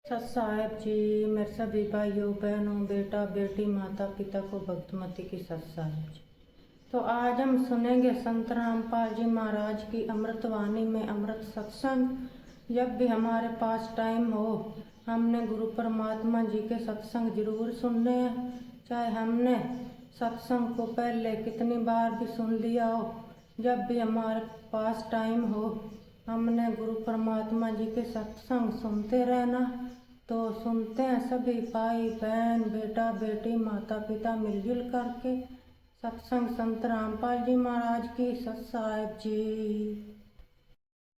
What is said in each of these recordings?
सत साहेब जी, मेरे सभी भाइयों बहनों बेटा बेटी माता पिता को भक्तमती की सत साहेब जी। तो आज हम सुनेंगे संत रामपाल जी महाराज की अमृतवाणी में अमृत सत्संग। जब भी हमारे पास टाइम हो हमने गुरु परमात्मा जी के सत्संग जरूर सुनने हैं, चाहे हमने सत्संग को पहले कितनी बार भी सुन लिया हो। जब भी हमारे पास टाइम हो हमने गुरु परमात्मा जी के सत्संग सुनते रहना। तो सुनते हैं सभी भाई बहन बेटा बेटी माता पिता मिलजुल करके सत्संग संत रामपाल जी महाराज की सत साहेब जी।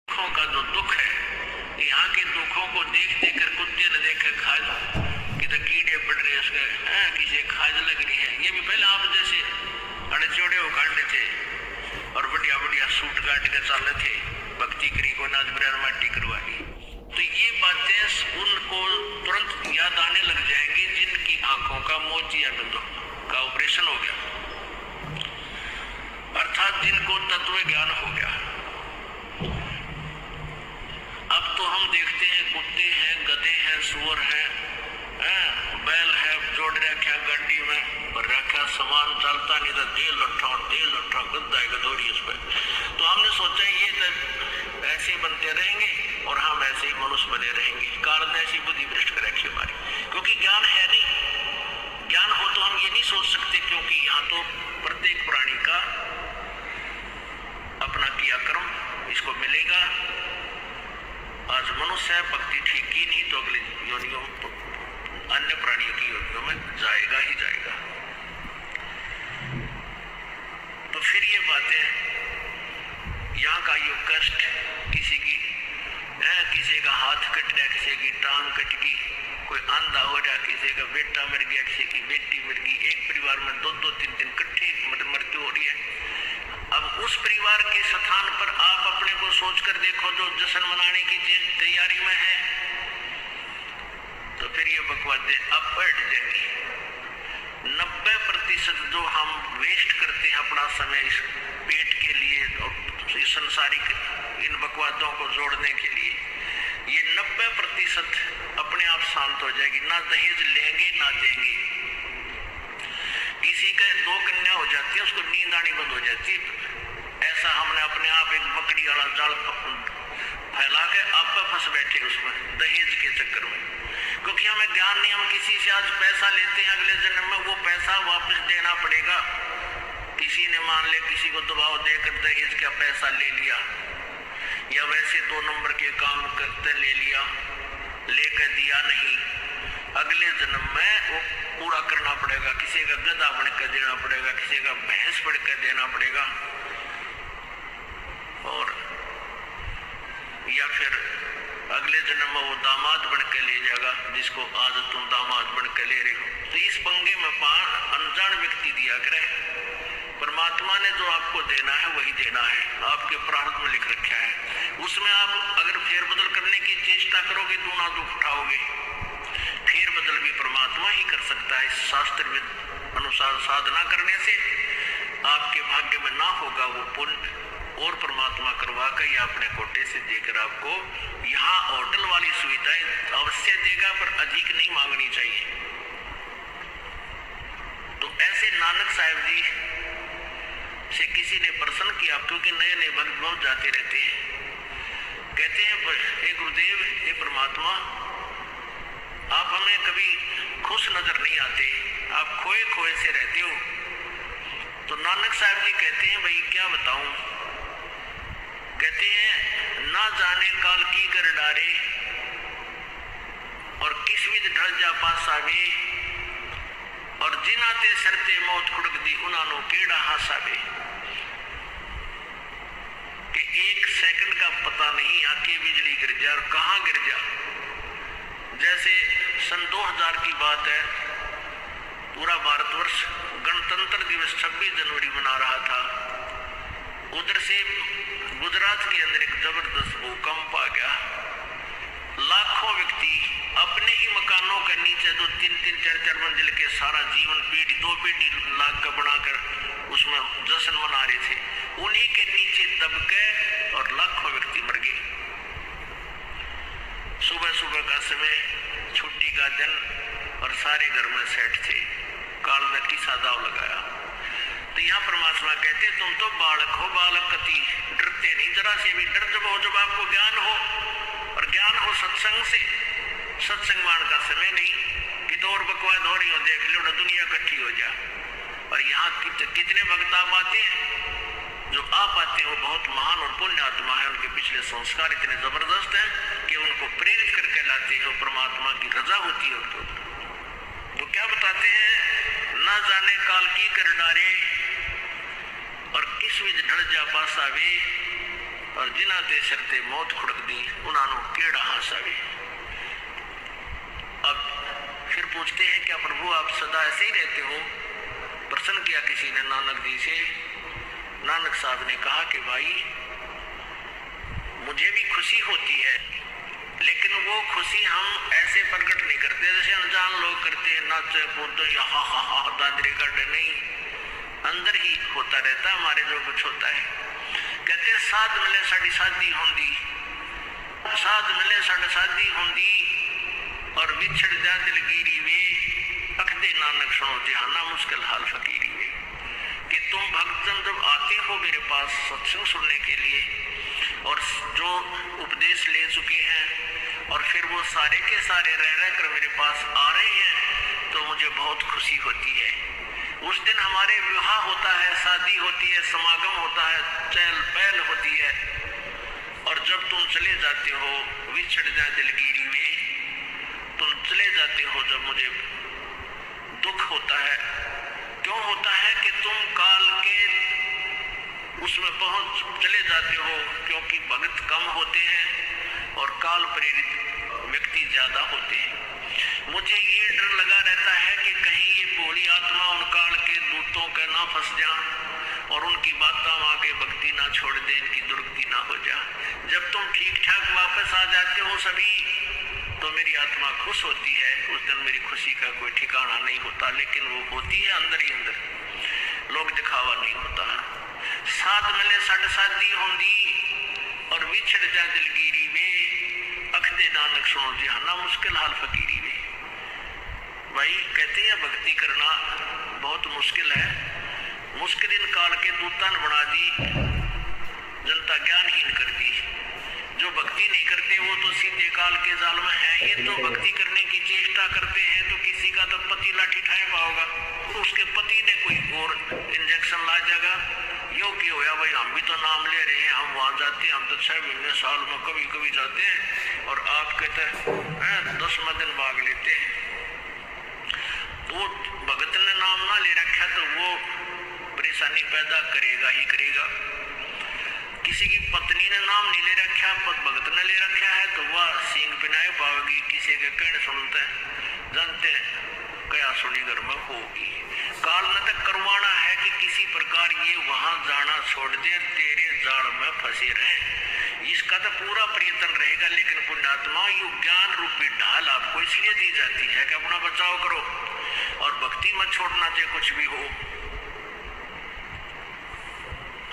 दुखों का जो दुख है, यहाँ के दुखों को देख देख कर कुत्ते ने देखे खाज कि कीड़े पड़ रहे उसके किसी खाज लग रही है। ये भी पहले आप जैसे अड़चोड़े उखाड़ने थे और बढ़िया बढ़िया सूट काट के चल थे, भक्ति करी को नाच ब्रह माटी करवाई। तो ये बातें उनको तुरंत याद आने लग जाएंगी जिनकी आंखों का मोतियाबिंद का ऑपरेशन हो गया, अर्थात जिनको तत्व ज्ञान हो गया। अब तो हम देखते हैं कुत्ते हैं, गधे हैं, सुअर हैं, बैल है, जोड़ रखा गाड़ी में और रखा सामान चलता नहीं था, दे लट्ठा गद्दा है गधोड़ी उस पर। तो हमने सोचा ये तो ऐसे बनते रहेंगे और हम ऐसे ही मनुष्य बने रहेंगे। कारण ऐसी बुद्धि भ्रष्ट कर रखी हमारी, क्योंकि ज्ञान है नहीं। ज्ञान हो तो हम ये नहीं सोच सकते, क्योंकि यहाँ तो प्रत्येक प्राणी का अपना किया कर्म इसको मिलेगा। आज मनुष्य है, भक्ति ठीक की नहीं तो अगले योनियों अन्य प्राणियों की योनियों में जाएगा ही जाएगा। तो फिर ये बातें यहाँ का यो कष्ट, किसी का हाथ कट गया, किसी की टांग कट गई, कोई अंधा हो रहा, किसी का बेटा मर गया, किसी की बेटी मर गई, एक परिवार में दो तीन इकट्ठे मृत्यु हो रही है। अब उस परिवार के स्थान पर आप अपने को सोच कर देखो जो जश्न मनाने की तैयारी में है, तो फिर ये बकवादे अब बैठ जाएंगी। 90% जो हम वेस्ट करते हैं अपना समय इस पेट के लिए और संसारिक इन बकवादों को जोड़ने के लिए, ये 90% अपने आप शांत हो जाएगी। ना दहेज लेंगे ना देंगे। किसी का 2 कन्या हो जाती है, उसको नींद आनी बंद हो जाती है। ऐसा हमने अपने आप एक मकड़ी वाला जाल फैला के आप फंस बैठे उसमें दहेज के चक्कर में, क्योंकि हमें ज्ञान नहीं। हम किसी से आज पैसा लेते हैं, अगले जन्म में वो पैसा वापस देना पड़ेगा। किसी ने मान ले किसी को दबाव देकर दहेज का पैसा ले लिया, या वैसे 2 नंबर के काम करते ले लिया, लेकर दिया नहीं, अगले जन्म में वो पूरा करना पड़ेगा। किसी का गधा बनकर देना पड़ेगा, किसी का भैंस बनकर देना पड़ेगा, और या फिर अगले जन्म में वो दामाद बनकर ले जाएगा जिसको आज तुम दामाद बनकर ले रहे हो। तो इस पंगे में अनजान व्यक्ति दिया करे। परमात्मा ने जो आपको देना है वही देना है, आपके प्रारब्ध में लिख रखा है। उसमें आप अगर फेरबदल करने की चेष्टा करोगे तो ना दुख उठाओगे। फेरबदल भी परमात्मा ही कर सकता है। शास्त्र अनुसार साधना करने से आपके भाग्य में ना होगा वो पुण्य, और परमात्मा करवा कर या अपने कोटे से देकर आपको यहाँ होटल वाली सुविधाएं अवश्य देगा, पर अधिक नहीं मांगनी चाहिए। तो ऐसे नानक साहब जी से किसी ने प्रश्न किया, क्योंकि नए नए भक्त बहुत जाते रहते हैं। कहते हैं हे गुरुदेव, हे परमात्मा, आप हमें कभी खुश नजर नहीं आते, आप खोए खोए से रहते हो। तो नानक साहब जी कहते हैं भाई क्या बताऊं। कहते हैं ना जाने काल की कर डारे और किस विध ढल जा पास आवे, और जिनाते सरते मौत खुड़क दी उन्होंने केड़ा हासावे। कि 1 सेकंड का पता नहीं आके बिजली गिर जा और कहाँ गिर जा। जैसे सन 2000 की बात है, पूरा भारतवर्ष गणतंत्र दिवस 26 जनवरी मना रहा था। उधर से गुजरात के अंदर एक जबरदस्त भूकंप आ गया। लाखों व्यक्ति अपने ही मकानों के नीचे जो 3-3, 4-4 मंजिल के सारा जीवन पीढ़ी 2 पीढ़ी लाख का बनाकर उसमें जश्न मना रहे थे, उन्हीं के नीचे दब गए और लाखों व्यक्ति मर गए। सुबह सुबह का समय छुट्टी का दिन और सारे घर में सेठ थे। काल ने किसा दाव लगाया। तो यहाँ परमात्मा कहते तुम तो बालक हो, बालक कति डरते नहीं जरा से भी। डर जब हो, जब आपको ज्ञान हो, और ज्ञान हो सत्संग से। सत्संग मान का समय नहीं कि तो और बकवाद हो रही हो, देख लो दुनिया इकट्ठी हो जा। और यहाँ कितने भक्त आ पाते हैं, जो आ पाते हैं वो बहुत महान और पुण्य आत्मा है। उनके पिछले संस्कार इतने जबरदस्त हैं कि उनको प्रेरित करके लाते हैं, परमात्मा की रजा होती है उनको। वो क्या बताते हैं, ना जाने काल की कर डारे और किस विध ढल जा पासावे, और जिना ते सरते मौत खुड़क दी उन्होंने केड़ा हंसावे। अब फिर पूछते हैं क्या प्रभु आप सदा ऐसे ही रहते हो? प्रश्न किया किसी ने नानक जी से। नानक साहब ने कहा कि भाई मुझे भी खुशी होती है, लेकिन वो खुशी हम ऐसे प्रकट नहीं करते जैसे अनजान लोग करते हैं, नाचे कूदो या हा हा हा दादरे कर नहीं, अंदर ही होता रहता है हमारे जो कुछ होता है। कहते हैं साध मिले साड़ी शादी होंदी, साध मिले साड़ी शादी होंदी, और विछड़ जा दिलगिरी वे, अखदे नानक सुनो जहाना मुश्किल हाल फकीरी वे। कि तुम भक्तजन जब आते हो मेरे पास सत्संग सुनने के लिए, और जो उपदेश ले चुके हैं और फिर वो सारे के सारे रह कर मेरे पास आ रहे हैं, तो मुझे बहुत खुशी होती है। उस दिन हमारे विवाह होता है, शादी होती है, समागम होता है, चहल पहल होती है। और जब तुम चले जाते हो, विछड़ जा दिलगिरी वे, तुम चले जाते हो जब मुझे दुख होता है। क्यों होता है कि तुम काल के उसमें पहुंच चले जाते हो, क्योंकि भक्त कम होते हैं और काल प्रेरित व्यक्ति ज्यादा होते हैं। मुझे ये डर लगा रहता है कि कहीं ये भोली आत्मा उन काल के दूतों के ना फंस जाए और उनकी बातों आगे भक्ति ना छोड़ दे, इनकी दुर्गति ना हो जाए। जब तुम ठीक ठाक वापस आ जाते हो सभी, तो मेरी आत्मा खुश होती है। उस दिन मेरी खुशी का कोई ठिकाना नहीं होता, लेकिन वो होती है अंदर ही अंदर, लोग दिखावा नहीं होता। साध मिले साढ़े शादी होंदी, और विछड़ जा दिलगिरी में, अखदे नानक सुनो जहाना मुश्किल हाल फकीरी में। भाई कहते हैं भक्ति करना बहुत मुश्किल है। मुश्किल इन काल के दूतन बना दी, जनता ज्ञानहीन कर दी। जो भक्ति नहीं करते वो तो सीधे काल के जाल में है। ये तो भक्ति करने की चेष्टा करते हैं, तो किसी का तो पति लाठी ठाए पाओगा, उसके पति ने कोई और इंजेक्शन ला जाएगा। यो क्यों होया भाई, हम भी तो नाम ले रहे हैं, हम वहां जाते हैं, हम तो 6 महीने साल में कभी कभी जाते हैं, और आप कहते हैं 10वें दिन भाग लेते हैं। वो भगत ने नाम ना ले रखा तो वो परेशानी पैदा करेगा ही करेगा। किसी की पत्नी ने नाम नहीं ले रखा, पर भगत ने ले रखा है, तो वह सींग पिनाए पाओगी। किसी के कहने सुनते हैं, जानते हैं क्या सुनी घर में होगी। काल ने तक करवाना है कि किसी प्रकार ये वहां जाना छोड़ दे, तेरे जाल में फंसे रहे। इसका तो पूरा प्रयत्न रहेगा, लेकिन पुण्यात्मा यु ज्ञान रूपी ढाल आपको इसलिए दी जाती है कि अपना बचाव करो और भक्ति मत छोड़ना, चाहे कुछ भी हो।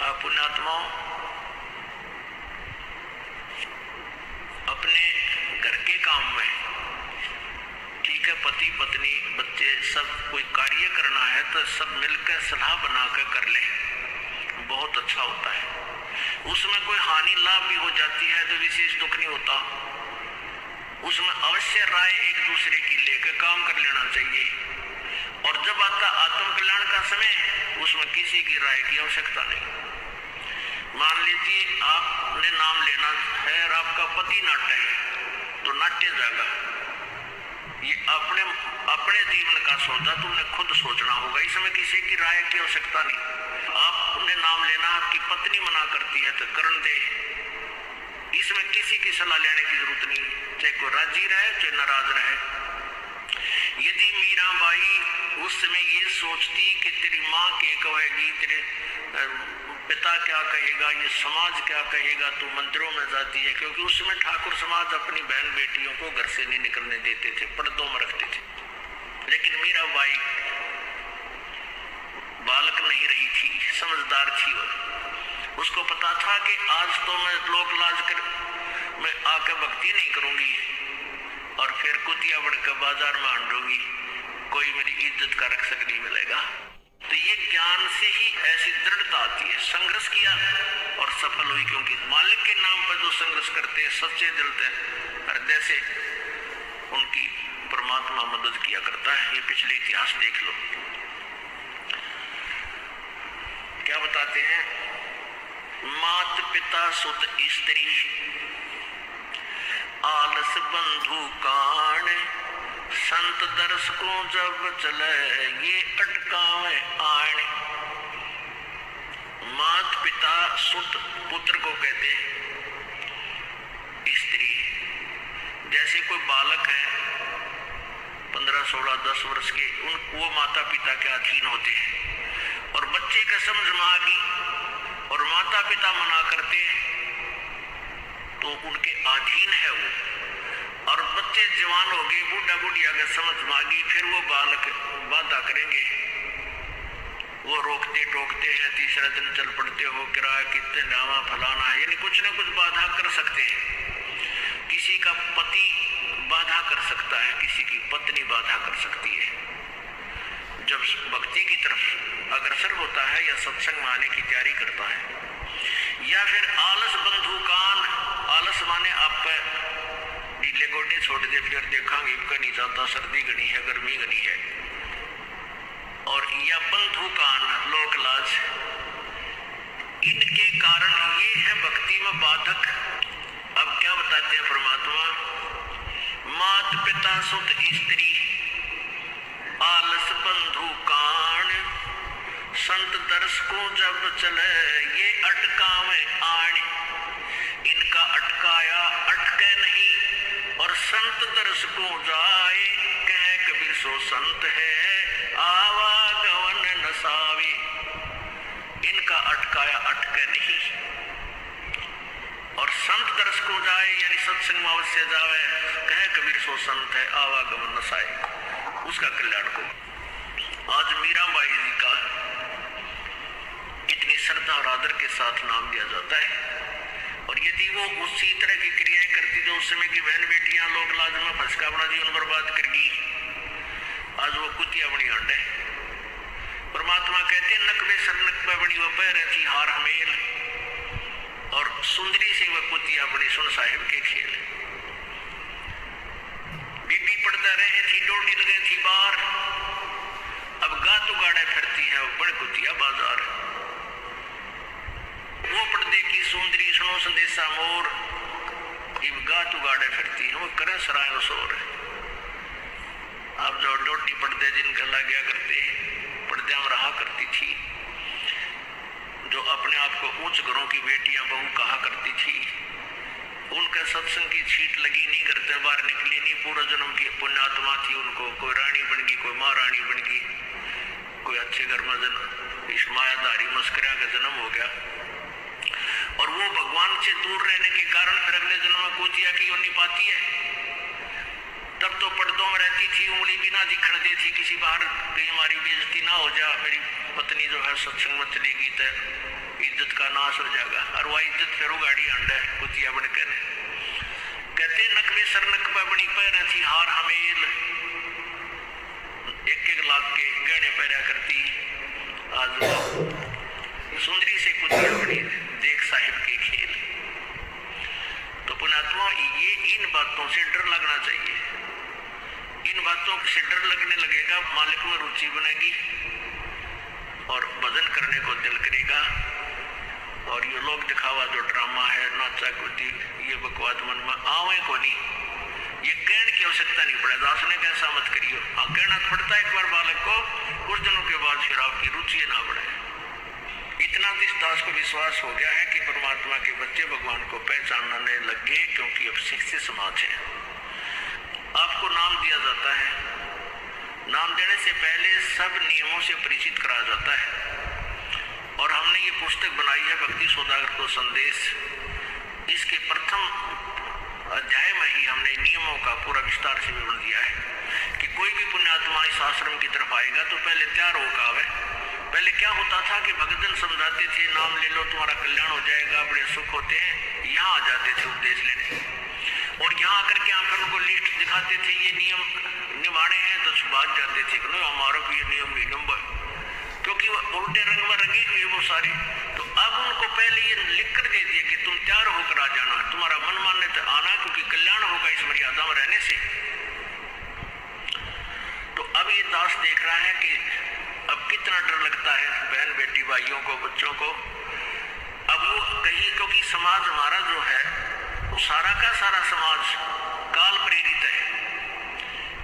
आप पुण्यात्माओं अपने घर के काम में, ठीक है, पति पत्नी बच्चे सब कोई कार्य करना है तो सब मिलकर सलाह बनाकर कर ले, बहुत अच्छा होता है। उसमें कोई हानि लाभ भी हो जाती है तो विशेष दुख नहीं होता। उसमें अवश्य राय एक दूसरे की लेकर काम कर लेना चाहिए। और जब आता आत्म कल्याण का समय, उसमें किसी की राय की आवश्यकता नहीं। मान लीजिए आपने नाम लेना है और आपका पति नाट्य है, तो नाट्य जाएगा। ये अपने जीवन का सौदा तुमने खुद सोचना होगा, इसमें किसी की राय की आवश्यकता नहीं। आपने नाम लेना, आपकी पत्नी मना करती है तो करण दे, इसमें किसी की सलाह लेने की जरूरत नहीं, चाहे कोई राजी रहे चाहे नाराज रहे। यदि मीराबाई उस समय ये सोचती कि तेरी माँ क्या कहेगी, तेरे पिता क्या कहेगा, ये समाज क्या कहेगा, तू मंदिरों में जाती है, क्योंकि उस समय ठाकुर समाज अपनी बहन बेटियों को घर से नहीं निकलने देते थे, पर्दों में रखते थे। लेकिन मीराबाई बालक नहीं रही थी, समझदार थी। उसको पता था कि आज तो मैं लोक लाज कर मैं आकर भक्ति नहीं करूंगी और फिर कुतिया बनकर बाजार में आंडोगी, कोई मेरी इज्जत का रक्षक नहीं मिलेगा। तो ये ज्ञान से ही ऐसी दृढ़ता आती है। संघर्ष किया और सफल हुई, क्योंकि मालिक के नाम पर जो संघर्ष करते हैं सच्चे दिल से हृदय से, उनकी परमात्मा मदद किया करता है। ये पिछले इतिहास देख लो। क्या बताते हैं? मात पिता सुत स्त्री आलस बंधु कान, संत दर्श को जब चले ये अटकावे आण। मात पिता सुत पुत्र को कहते हैं। स्त्री जैसे कोई बालक है 15, 16, 10 वर्ष के, वो माता पिता के अधीन होते हैं। और बच्चे का समझ में आ गई और माता पिता मना करते हैं तो उनके अधीन है वो। और बच्चे जवान हो गए, बूढ़ा बुढ़िया का समझ में आ गई, फिर वो बालक बाधा करेंगे, वो रोकते टोकते हैं। तीसरा दिन चल पड़ते हो, किराया कितने नामा फलाना है, यानी कुछ न कुछ बाधा कर सकते हैं। किसी का पति बाधा कर सकता है, किसी की पत्नी बाधा कर सकती है। जब भक्ति की तरफ अग्रसर होता है या सत्संग में आने की तैयारी करता है। या फिर आलस बंधु कान, आलस माने आप ढीले गोडे छोड़ दे, फिर देखांगे इनका नहीं जाता, सर्दी घनी है, गर्मी घनी है। और या बंधु कान, लोक लाज, इनके कारण ये है भक्ति में बाधक। अब क्या बताते हैं परमात्मा? मात पिता सुत स्त्री आलस बंधु कान, संत दर्श को जब चले ये अटकावे आण। इनका अटकाया अटके नहीं, और संत दर्श को जाए, कह कबीर सो संत है आवागमन नसावे। इनका अटकाया अटके नहीं, और संत दर्श को जाए यानी सत्संग में अवश्य जावे, कह कबीर सो संत है आवागमन नसाए, उसका कल्याण को। आज मीराबाई जी का इतनी श्रद्धा और आदर के साथ नाम दिया जाता है। और यदि वो उसी तरह की क्रियाएं करती जो उस समय की बहन बेटियां लोग लाज में फंसका अपना जीवन बर्बाद करगी, आज वो कुतिया बनी अंडे। परमात्मा कहते नकबे सर नकबे बनी वो पैर थी हार हमेल, और सुंदरी से वह कुतिया बनी सुन साहिब के खेल। बीबी पड़ता रहे थी, डोडी लगे थी बार, अब गातु गाड़े फिरती है बड़ कुतिया बाजार। वो पर्दे की सुंदरी सुनो संदेशा मोर, इब गातु गाड़े फिरती है वो करे सराय सोर। अब जो डोडी पर्दे जिनका लग गया करते पर्दे में रहा करती थी, जो अपने आप को उच्च घरों की बेटियां बहू कहा करती थी, उनके सत्संग की छीट लगी नहीं, करते बाहर निकली नहीं। पूरा जन्म की पुण्यात्मा थी, उनको कोई रानी बन गई, कोई महारानी बन गई, कोई अच्छे घर में जन्म, इस मायाधारी मस्करिया का जन्म हो गया। और वो भगवान से दूर रहने के कारण फिर अगले जन्म में कुतिया की योनि पाती है। तब तो पर्दों में रहती थी, उंगली भी ना दिखण देती, किसी बाहर कहीं हमारी बेइज्जती ना हो जा, मेरी पत्नी जो है सत्संग में चलेगी तो इज्जत का नाश हो जाएगा। और वह इज्जत फिर गाड़ी अंडा कुतिया बनकर कहते नकबे सर नकबा बनी पैर थी हार हमेल, 1-1 लाख के गहने पैरा करती, आज सुंदरी से कुतिया बनी, देख साहिब के खेल। तो पुण्यात्मा ये इन बातों से डर लगना चाहिए। इन बातों से डर लगने लगेगा, मालिक में रुचि बनेगी और भजन करने को दिल करेगा। और ये लोग दिखावा जो ड्रामा है, नाचा कुटी, ये बकवाद मन में आवे को नहीं, ये कहने की आवश्यकता नहीं पड़े। दास ने कैसा मत करियो, कहना पड़ता है एक बार बालक को, कुछ दिनों के बाद फिर आपकी रुचि ना बढ़े। इतना तो इस दास को विश्वास हो गया है कि परमात्मा के बच्चे भगवान को पहचानने लग गए, क्योंकि अब शिक्षित समाज है। आपको नाम दिया जाता है, नाम देने से पहले सब नियमों से परिचित कराया जाता है। और हमने ये पुस्तक बनाई है भक्ति सौदागर को संदेश, इसके प्रथम अध्याय में ही हमने नियमों का पूरा विस्तार से विवरण दिया है कि कोई भी पुण्यात्मा इस आश्रम की तरफ आएगा तो पहले तैयार होकर आवे। पहले क्या होता था कि भक्तजन समझाते थे नाम ले लो तुम्हारा कल्याण हो जाएगा, बड़े सुख होते हैं, यहाँ आ जाते थे उपदेश लेने। और यहाँ आकर के आकर उनको लिस्ट दिखाते थे, ये नियम निभाने हैं, तो बात जाते थे कि नहीं हमारा भी ये नियम नहीं नंबर, क्योंकि वो उल्टे रंग में रंगे हुए वो सारे। तो अब उनको पहले ये लिख कर दे दिया कि तुम तैयार होकर आ जाना, तुम्हारा मन मानने तो आना, क्योंकि कल्याण होगा इस मर्यादा में रहने से। तो अब ये दास देख रहा है कि अब कितना डर लगता है बहन बेटी भाइयों को, बच्चों को। अब वो कहीं, क्योंकि समाज हमारा जो है वो सारा का सारा समाज काल प्रेरित है,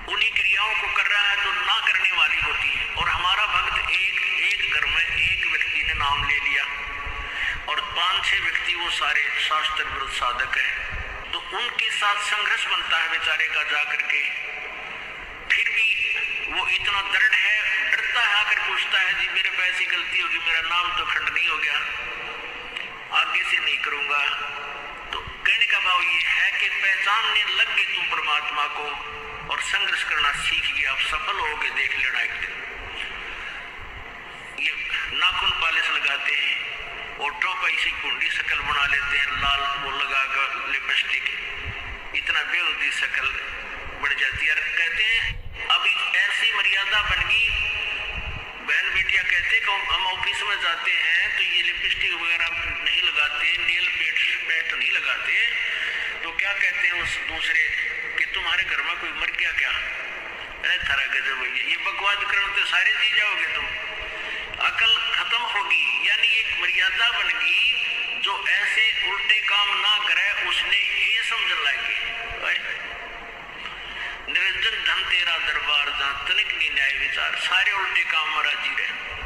उन्हीं क्रियाओं को कर रहा है जो ना करने वाली होती है। और हमारा भक्त एक घर में एक व्यक्ति ने नाम ले लिया और 5-6 व्यक्ति वो सारे शास्त्र विरुद्ध साधक है, तो उनके साथ संघर्ष बनता है बेचारे का जा करके। फिर भी वो इतना दृढ़ है, डरता है, आकर पूछता है जी मेरे पे ऐसी गलती होगी, मेरा नाम तो खंड नहीं हो गया, आगे से नहीं करूंगा। तो कहने का भाव ये है कि पहचानने लग गए तुम परमात्मा को और संघर्ष करना सीख गए, आप सफल होगे, देख लेना एक दिन। ये नाखून पालिश लगाते हैं और टॉप ऐसी कुंडी शकल बना लेते हैं, लाल वो लगा कर लिपस्टिक, इतना बेहूदी शकल बन जाती है। कहते हैं अभी ऐसी मर्यादा बन गई, बहन बेटियां कहते हैं कि हम ऑफिस में जाते हैं तो ये लिपस्टिक वगैरह नहीं लगाते, नेल पेंट नहीं लगाते, तो क्या कहते हैं उस दूसरे कि तुम्हारे घर में कोई मर गया क्या? अरे थारा गजब भैया, ये बकवाद करो तो सारे जी जाओगे तुम, अकल खत्म होगी। यानी एक मर्यादा बन गई, जो ऐसे उल्टे काम ना करे उसने ये समझ लागे निरंजन धन तेरा दरबार जहाँ तनिक नहीं न्याय विचार, सारे उल्टे काम में राजी रहे।